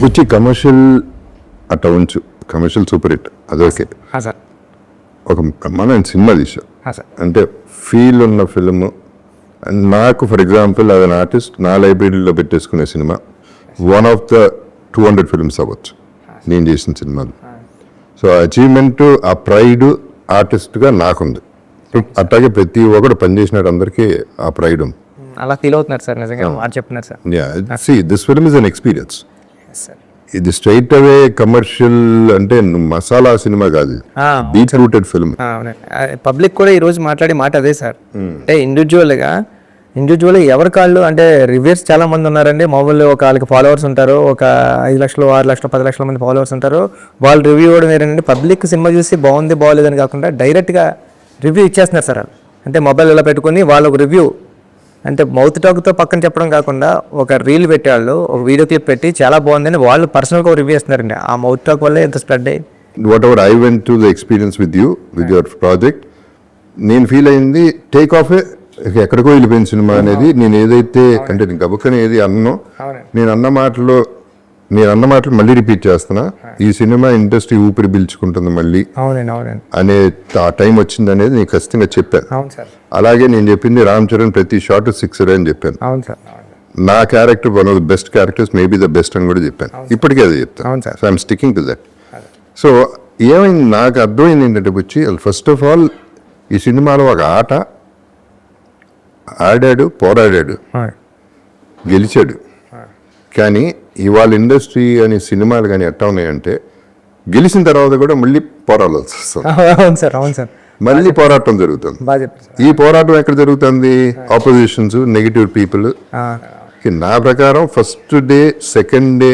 వచ్చి కమర్షియల్ అట్లా ఉంచు, కమర్షియల్ సూపర్ హిట్ అది ఓకే. సార్ ఒక బ్రహ్మాండమైన సినిమా తీసా సార్ అంటే ఫీల్ ఉన్న ఫిల్మ్. అండ్ నాకు ఫర్ ఎగ్జాంపుల్ అది ఆర్టిస్ట్ నా లైబ్రరీలో పెట్టేసుకునే సినిమా వన్ ఆఫ్ ద 200 ఫిల్మ్స్ అవ్వచ్చు నేను చేసిన సినిమాలు. సో అచీవ్మెంట్, ఆ ప్రైడ్ ఆర్టిస్ట్గా నాకుంది. అట్లాగే ప్రతి ఒక్కరు పనిచేసినాడు అందరికీ ఆ ప్రైడ్ ఉంది. అలా ఫీల్ అవుతున్నారు సార్, నిజంగా మాట చెప్తున్నారు sir. See this film is an experience. Sir ఇది స్ట్రైట్ అవే కమర్షియల్ అంటే మసాలా సినిమా కాదు, బీట్ రూటెడ్ ఫిల్మ్. పబ్లిక్ కూడా ఈ రోజు మాట్లాడే మాట అదే సార్. అంటే ఇండివిజువల్గా ఎవరి కాళ్ళు అంటే రివ్యూస్ చాలా మంది ఉన్నారండి. మామూలు ఒక వాళ్ళకి ఫాలోవర్స్ ఉంటారు, ఒక 5 లక్షలు 6 లక్షలు 10 లక్షల మంది ఫాలోవర్స్ ఉంటారు. వాళ్ళు రివ్యూ ఇవ్వడం ఏంటంటే పబ్లిక్ సినిమా చూసి బాగుంది బాగోలేదని కాకుండా డైరెక్ట్గా రివ్యూ ఇచ్చేస్తున్నారు సార్. అంటే మొబైల్ ఇలా పెట్టుకుని వాళ్ళకు రివ్యూ అంటే మౌత్ టాక్తో పక్కన చెప్పడం కాకుండా ఒక రీల్ పెట్టేవాళ్ళు ఒక వీడియో క్లిప్ పెట్టి చాలా బాగుందని వాళ్ళు పర్సనల్గా రివ్యూ ఇస్తున్నారండి. ఆ మౌత్ టాక్ వల్లే ఎంత స్ప్రెడ్ అయ్యి what ever I went to the experience with you with your project, నేను ఫీల్ అయింది టేక్ ఆఫ్ ఎక్కడికో వెళ్ళిపోయిన సినిమా అనేది. నేను ఏదైతే అంటే నేను గబుక్కని ఏది అన్నో, నేను అన్న మాటలు మళ్ళీ రిపీట్ చేస్తున్నా. ఈ సినిమా ఇండస్ట్రీ ఊపిరి పీల్చుకుంటుంది మళ్ళీ అనే ఆ టైం వచ్చింది అనేది నేను ఖచ్చితంగా చెప్పాను. అలాగే నేను చెప్పింది రామ్ చరణ్ ప్రతి షాట్ 6 అని చెప్పాను. నా character one of the best characters, maybe the best అని కూడా చెప్పాను. ఇప్పటికే అది చెప్తాను. So I'm sticking to that. So ఏమైంది నాకు అర్థమైంది ఏంటంటే వచ్చి ఫస్ట్ ఆఫ్ ఆల్ ఈ సినిమాలో ఒక ఆట ఆడాడు, పోరాడాడు, గెలిచాడు. కానీ ఇవాళ ఇండస్ట్రీ అనే సినిమాలు కానీ ఎట్టా ఉన్నాయంటే గెలిచిన తర్వాత కూడా మళ్ళీ పోరాడాల్సి వస్తుంది. మళ్ళీ పోరాటం జరుగుతుంది. ఈ పోరాటం ఎక్కడ జరుగుతుంది? Opposition's, negative people. నా ప్రకారం first day, second day,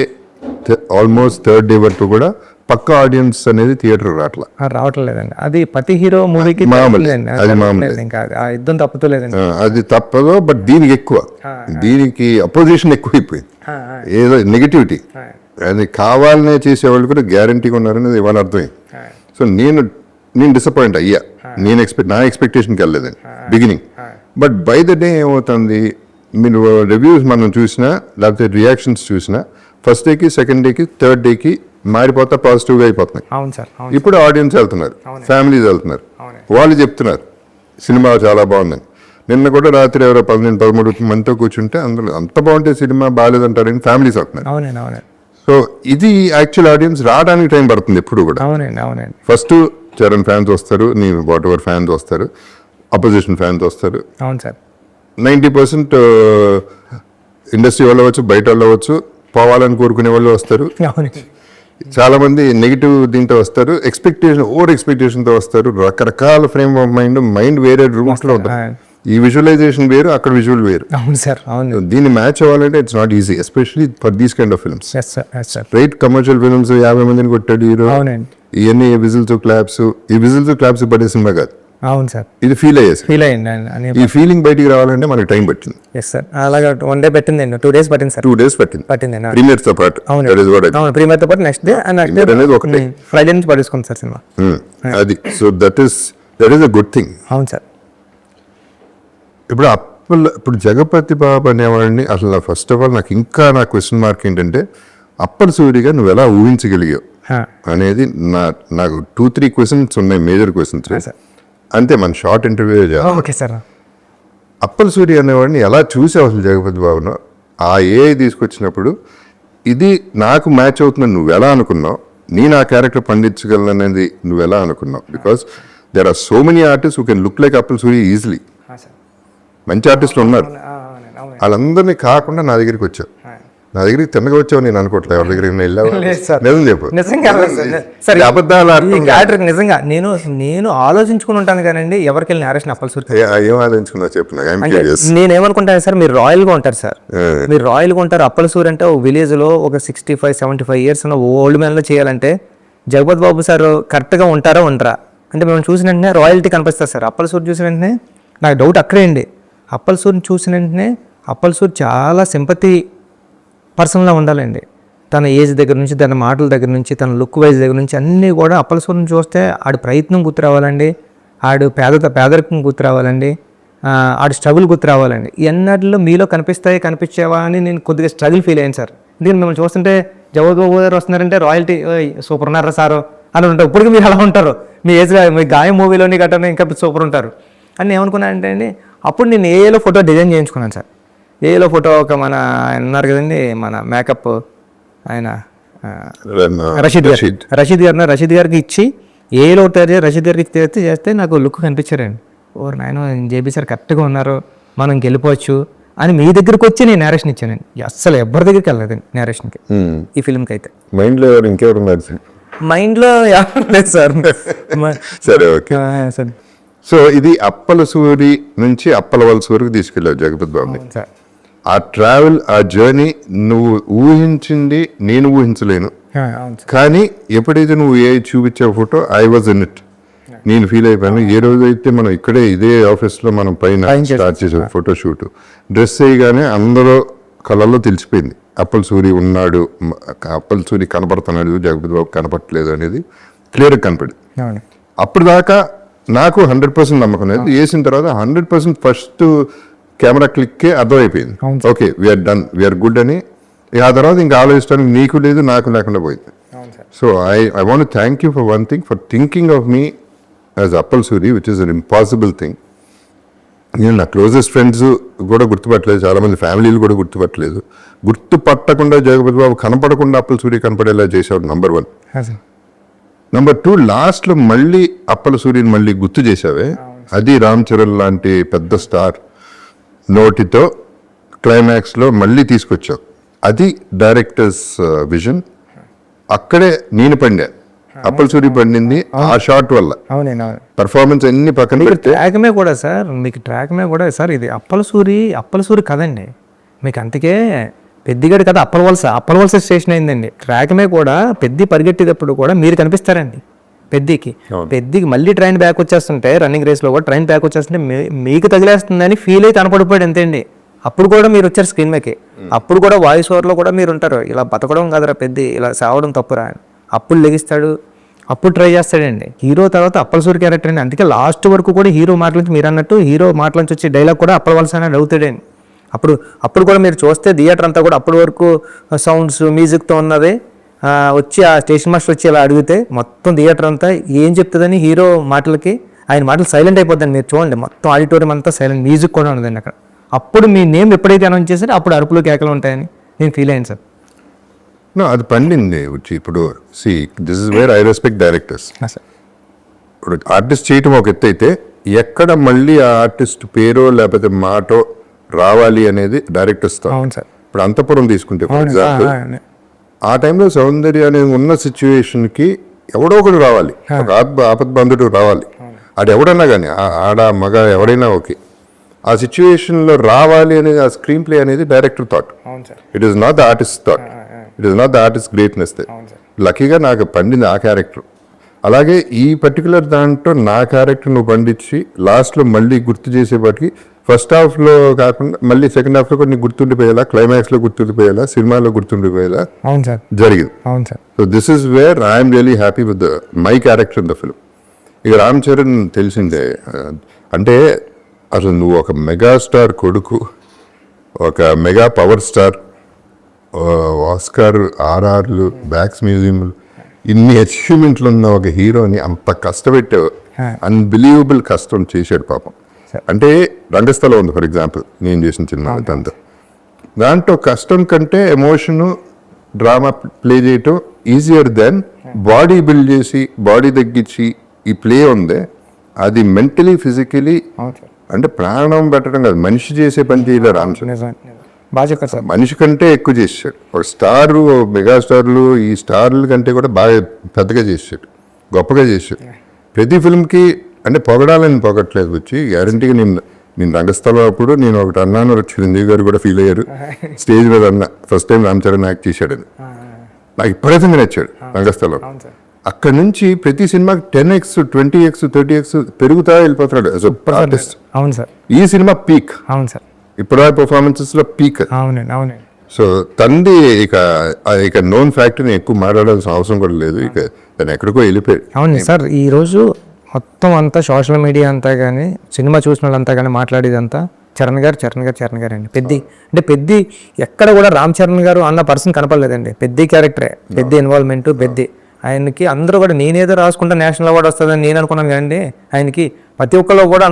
almost third day వరకు కూడా పక్క ఆడియన్స్ అనేది థియేటర్ రావట్లేదండి. అది ప్రతి హీరో మూవీకి యుద్ధం తప్పుతలేదండి. అది తప్పదు. బట్ దీనికి ఎక్కువ, దీనికి అపోజిషన్ ఎక్కువైపోయింది. ఏదో నెగిటివిటీ అది కావాలనే చేసేవాళ్ళు కూడా గ్యారంటీగా ఉన్నారనేది ఇవాళ అర్థమైంది. సో నేను డిసప్పాయింట్ అయ్యా. నా ఎక్స్పెక్టేషన్కి వెళ్ళలేదండి beginning. But by the day ఏమవుతుంది, మీరు రివ్యూస్ మనం చూసినా లేకపోతే రియాక్షన్స్ చూసినా ఫస్ట్ డేకి, సెకండ్ డేకి, థర్డ్ డేకి మారిపోతా పాజిటివ్గా అయిపోతున్నాయి. ఇప్పుడు ఆడియన్స్ వెళ్తున్నారు, ఫ్యామిలీస్ వెళ్తున్నారు, వాళ్ళు చెప్తున్నారు సినిమా చాలా బాగుందని. నిన్న కూడా రాత్రి ఎవరో 12-13 మందితో కూర్చుంటే అందులో అంత బాగుంటే సినిమా బాగాలేదంటారని ఫ్యామిలీస్ అవుతున్నారు. సో ఇది యాక్చువల్ ఆడియన్స్ రావడానికి టైం పడుతుంది ఎప్పుడు కూడా. ఫస్ట్ చరణ్ ఫ్యాన్స్ వస్తారు, నీ వాట్ ఎవర్ ఫ్యాన్స్ వస్తారు, అపోజిషన్ ఫ్యాన్స్ వస్తారు. 90% ఇండస్ట్రీ వాళ్ళు అవ్వచ్చు, బయట వాళ్ళు అవ్వచ్చు, పోవాలని కోరుకునే వాళ్ళు వస్తారు. చాలా మంది నెగిటివ్ దీంతో వస్తారు, ఓవర్ ఎక్స్పెక్టేషన్తో వస్తారు. రకరకాల ఫ్రేమ్ ఆఫ్ మైండ్ వేరే రూమ్స్ లో ఉంటారు. ఈ విజువలైజేషన్ వేరు, అక్కడ విజువల్ వేరు. దీన్ని మ్యాచ్ అవ్వాలంటే it's not easy, especially for these kind of films. Right, commercial films 50 మందిని కొట్టాడు హీరో, ఇవన్నీ విజిల్స్ క్లాప్స్ పడే సినిమా కాదు. అవును సార్, ఇది ఫీల్ అయ్యింది. ఈ ఫీలింగ్ బయటికి రావాలంటే మనకి టైం పట్టింది. అలాగా 1 డే పట్టింది, 2 days పట్టింది సార్. 2 days పట్టింది ప్రీమియర్ తో పాటు. ప్రీమియర్ తో పాటు నెక్స్ట్ డే అనేది ఒకటే ఫ్రైడే నుంచి పడేసుకుంది సార్ సినిమా. అది so that is a good thing. అవును సార్. ఇప్పుడు జగపతి బాబు అనేవాడిని అసలు ఫస్ట్ ఆఫ్ ఆల్ నా క్వశ్చన్ మార్క్ ఏంటంటే అప్పటి సూరిగా నువ్వు ఎలా ఊహించగలిగావు అనేది నాకు 2-3 క్వశ్చన్స్ ఉన్నాయి, మేజర్ క్వశ్చన్స్. అంతే, మన షార్ట్ ఇంటర్వ్యూ చేయాలి. అప్పల్ సూరి అనేవాడిని ఎలా చూసావు అసలు జగపతి బాబును? ఆ ఏఐ తీసుకొచ్చినప్పుడు ఇది నాకు మ్యాచ్ అవుతుందని నువ్వు ఎలా అనుకున్నావు? నేను ఆ క్యారెక్టర్ పండించగలను అనేది నువ్వు ఎలా అనుకున్నావు? Because there are so many artist who can look like Appal Suri easily. మంచి ఆర్టిస్టులు ఉన్నారు, వాళ్ళందరినీ కాకుండా నా దగ్గరికి వచ్చావు. నా దగ్గరికి తిన్నగా వచ్చావు నేను అనుకోవట్లేదు. ఎవరి దగ్గరికి నిజం చెప్పు. నిజంగా నేను ఆలోచించుకుని ఉంటాను కానండి ఎవరికి వెళ్ళిన నేరేషన్ అప్పల్ సూరి ఏం ఆలోచించుకున్నా చెప్పు. నేనేమనుకుంటాను సార్, మీరు రాయల్గా ఉంటారు సార్, మీరు రాయల్గా ఉంటారు. అప్పల్ సూరి అంటే ఒక విలేజ్ లో ఒక 65-75 years ఉన్న ఓల్డ్ మ్యాన్ లో చేయాలంటే జగపతి బాబు సార్ కరెక్ట్గా ఉంటారా ఉండరా అంటే మేము చూసిన వెంటనే రాయల్టీ కనిపిస్తారు సార్. అప్పల్ సూరి చూసిన వెంటనే నాకు డౌట్ అక్కడే అండి. అప్పల్ సూరిని చూసిన వెంటనే అప్పల్ సూరి చాలా సింపతి పర్సన్లా ఉండాలండి. తన ఏజ్ దగ్గర నుంచి, తన మాటల దగ్గర నుంచి, తన లుక్ వైజ్ దగ్గర నుంచి అన్నీ కూడా అప్పల్ సూరిని చూస్తే ఆడి ప్రయత్నం గుర్తు రావాలండి, ఆడు పేదరికం గుర్తు రావాలండి, ఆడు స్ట్రగుల్ గుర్తు రావాలండి. ఎన్నటిలో మీలో కనిపించేవా అని నేను కొద్దిగా స్ట్రగుల్ ఫీల్ అయ్యాను సార్. ఎందుకంటే మిమ్మల్ని చూస్తుంటే జగపతి బాబు గారు వస్తున్నారంటే రాయల్టీ సూపర్ ఉన్నారా సారు అని ఉంటారు. ఇప్పటికీ మీరు అలా ఉంటారు, మీ ఏజ్లో మీ గాయం మూవీలోని గట్టని ఇంకా సూపర్ ఉంటారు అని ఏమనుకున్నా అంటే అండి, అప్పుడు నేను ఏఏలో ఫోటో డిజైన్ చేయించుకున్నాను సార్. ఏఏలో ఫోటో ఒక మన ఆయన ఉన్నారు కదండి, మన మేకప్ ఆయన రషీద్ గారికి ఇచ్చి ఏలో రషీద్ గారికి చేస్తే నాకు లుక్ కనిపించారండి. ఓరు నాయన జేబీ సార్ కరెక్ట్గా ఉన్నారు, మనం గెలిపోవచ్చు అని మీ దగ్గరికి వచ్చి నేను నేరేషన్ ఇచ్చానండి. అస్సలు ఎవరి దగ్గరికి వెళ్ళలేదండి నేరేషన్కి ఈ ఫిల్మ్కి అయితే. మైండ్లో ఇంకెవరు ఉన్నారు సార్? మైండ్లో లేదు సార్. సరే, ఓకే సార్. సో ఇది అప్పల సూరి నుంచి అప్పల వలస వరకు తీసుకెళ్ళావు జగపతి బాబుని. సార్ ఆ ట్రావెల్, ఆ జర్నీ నువ్వు ఊహించింది నేను ఊహించలేను. కానీ ఎప్పుడైతే నువ్వు ఏ చూపించే photo I was in it, నేను ఫీల్ అయిపోయాను. ఏ రోజైతే మనం ఇక్కడే ఇదే ఆఫీస్లో మనం పైన స్టార్ట్ చేసాం ఫోటో షూట్, డ్రెస్ వేయగానే అందరూ కళ్ళల్లో తెలిసిపోయింది అప్పల సూరి ఉన్నాడు, అప్పల సూరి కనపడుతున్నాడు, జగపతి బాబు కనపడట్లేదు అనేది క్లియర్గా కనపడింది. అప్పుడు దాకా నాకు 100% నమ్మకం లేదు. వేసిన తర్వాత 100% ఫస్ట్ కెమెరా క్లిక్కే అర్థమైపోయింది, okay we're done, we're good అని. ఆ తర్వాత ఇంకా ఆలోచించడానికి నీకు లేదు నాకు లేకుండా పోయింది. So I want thank you for one thing, for thinking of me as Appal Suri, which is an impossible thing. నేను నా క్లోజెస్ట్ ఫ్రెండ్స్ కూడా గుర్తుపట్టలేదు, చాలామంది ఫ్యామిలీలు కూడా గుర్తుపట్టలేదు. గుర్తుపట్టకుండా జగపతి బాబు కనపడకుండా అప్పల సూరి కనపడేలా చేసేవాడు నంబర్ 1. నంబర్ 2, లాస్ట్లో మళ్ళీ అప్పల సూరిని మళ్ళీ గుర్తు చేసావే, అది రామ్ చరణ్ లాంటి పెద్ద స్టార్ నోటితో క్లైమాక్స్లో మళ్ళీ తీసుకొచ్చావు. అది డైరెక్టర్స్ విజన్. అక్కడే నేను పండా, అప్పల సూరి పండింది ఆ షాట్ వల్ల. పర్ఫార్మెన్స్ అన్ని పక్కన ట్రాక్మే కూడా సార్, మీకు ట్రాక్మే కూడా సార్ ఇది అప్పల సూరి కదండి మీకు. అందుకే పెద్దిగడి కదా అప్పల వలస స్టేషన్ అయిందండి. ట్రాక్మే కూడా పెద్ది పరిగెట్టేటప్పుడు కూడా మీరు కనిపిస్తారండి పెద్దికి మళ్ళీ ట్రైన్ బ్యాక్ వచ్చేస్తుంటే, రన్నింగ్ రేస్లో కూడా ట్రైన్ బ్యాక్ వచ్చేస్తుంటే మీకు తగిలేస్తుందని ఫీల్ అయితే కనపడిపోయాడు అంతే అండి. అప్పుడు కూడా మీరు వచ్చారు స్క్రీన్ మీదకి, అప్పుడు కూడా వాయిస్ ఓవర్లో కూడా మీరు ఉంటారు, ఇలా బతకడం కాదురా పెద్ది, ఇలా సావడం తప్పురా అని. అప్పుడు లెగిస్తాడు, అప్పుడు ట్రై చేస్తాడండి. హీరో తర్వాత అప్పల సూరి క్యారెక్టర్ అండి. అందుకే లాస్ట్ వరకు కూడా హీరో మాటల నుంచి మీరు అన్నట్టు హీరో మాటల నుంచి వచ్చే డైలాగ్ కూడా అప్పల వలస అనేది అవుతాడండి. అప్పుడు కూడా మీరు చూస్తే థియేటర్ అంతా కూడా అప్పటి వరకు సౌండ్స్ మ్యూజిక్తో ఉన్నది. వచ్చి ఆ స్టేషన్ మాస్టర్ వచ్చి ఇలా అడిగితే మొత్తం థియేటర్ అంతా ఏం చెప్తుందని హీరో మాటలకి ఆయన మాటలు సైలెంట్ అయిపోద్దండి. మీరు చూడండి మొత్తం ఆడిటోరియం అంతా సైలెంట్, మ్యూజిక్ కూడా ఉండదండి అక్కడ. అప్పుడు మీ నేమ్ ఎప్పుడైతే అనౌన్స్ చేశారో అప్పుడు అరుపులు కేకలు ఉంటాయని నేను ఫీల్ అయ్యాను సార్. అది పండింది వచ్చి. ఇప్పుడు this is where I respect directors. ఇప్పుడు ఆర్టిస్ట్ చేయటం ఒక ఎత్తు అయితే, ఎక్కడ మళ్ళీ ఆ ఆర్టిస్ట్ పేరో లేకపోతే మాటో రావాలి అనేది డైరెక్టర్స్తో. ఇప్పుడు అంతపురం తీసుకుంటే ఫర్ ఎగ్జాంపుల్, ఆ టైంలో సౌందర్య అనేది ఉన్న సిచ్యువేషన్కి ఎవడో ఒకడు రావాలి, ఒక ఆపద్బంధుడు రావాలి. అది ఎవడన్నా కానీ ఆడ మగ ఎవరైనా ఓకే, ఆ సిచ్యువేషన్లో రావాలి అనేది ఆ స్క్రీన్ ప్లే అనేది director thought. It is not the artist thought, it is not the artist greatness. లక్కీగా నాకు పండింది ఆ క్యారెక్టర్. అలాగే ఈ పర్టికులర్ దాంట్లో నా క్యారెక్టర్ నువ్వు పండించి లాస్ట్లో మళ్ళీ గుర్తు చేసేపాటికి ఫస్ట్ హాఫ్లో కాకుండా మళ్ళీ సెకండ్ హాఫ్లో కూడా నీకు గుర్తుండిపోయేలా, క్లైమాక్స్లో గుర్తుండిపోయేలా, సినిమాలో గుర్తుండిపోయేలా జరిగింది. So this is where I'm really happy with my character in the film. ఇక రామ్ చరణ్ తెలిసిందే, అంటే అసలు నువ్వు ఒక మెగాస్టార్ కొడుకు, ఒక మెగా పవర్ స్టార్, ఆస్కార్, ఆర్ఆర్లు, బ్యాక్స్ మ్యూజియంలు, ఇన్ని అచీవ్మెంట్లు ఉన్న ఒక హీరోని అంత కష్టపెట్టావు. అన్బిలీవబుల్ కష్టం చేశాడు పాపం. అంటే రంగస్థలం ఉంది ఫర్ ఎగ్జాంపుల్, నేను చేసిన సినిమా దాంట్లో కష్టం కంటే ఎమోషను, డ్రామా ప్లే చేయటం ఈజియర్ దెన్ బాడీ బిల్డ్ చేసి బాడీ తగ్గించి ఈ ప్లే ఉందే, అది మెంటలీ ఫిజికలీ అంటే ప్రాణం పెట్టడం కాదు, మనిషి చేసే పని చేయలేరు రామ్ చరణ్. మనిషి కంటే ఎక్కువ చేసాడు. ఒక స్టారు, మెగాస్టార్లు, ఈ స్టార్ల కంటే కూడా బాగా పెద్దగా చేసాడు, గొప్పగా చేసాడు. ప్రతి ఫిల్మ్కి అంటే పొగడాలని పొగట్లేదు వచ్చి, గ్యారంటీగా నేను రంగస్థలం అప్పుడు నేను ఒకటి అన్నాను, చిరంజీవి గారు కూడా ఫీల్ అయ్యారు, స్టేజ్ మీద అన్న first time Ram Charan act చేశాడని. నాకు ఇప్పటికీ నచ్చాడు రంగస్థలం. అక్కడి నుంచి ప్రతి సినిమాకి 10x 20x 30x పెరుగుతా వెళ్ళిపోతున్నాడు యాజ్ అ ఆర్టిస్ట్. అవును సార్, ఈ సినిమా పీక్. అవును సార్, ఇప్పుడు పర్ఫార్మెన్సెస్ లో పీక్. అవునండి. సో తంది ఇక నోన్ ఫ్యాక్టరీని ఎక్కువ మాట్లాడాల్సిన అవసరం కూడా లేదు, ఇక తను ఎక్కడికో వెళ్ళిపోయాడు. అవును సార్, ఈ రోజు మొత్తం అంతా సోషల్ మీడియా అంతా కానీ, సినిమా చూసిన వాళ్ళంతా కానీ మాట్లాడేదంతా చరణ్ గారు అండి. పెద్ది అంటే పెద్ది ఎక్కడ కూడా రామ్ చరణ్ గారు అన్న పర్సన్ కనపడలేదండి. పెద్ది క్యారెక్టరే, పెద్ది ఇన్వాల్వ్మెంట్, పెద్ది ఆయనకి అందరూ కూడా నేనేదో రాసుకుంటా నేషనల్ అవార్డు వస్తుందని నేను అనుకున్నాను కానీ ఆయనకి ప్రతి ఒక్కళ్ళు కూడా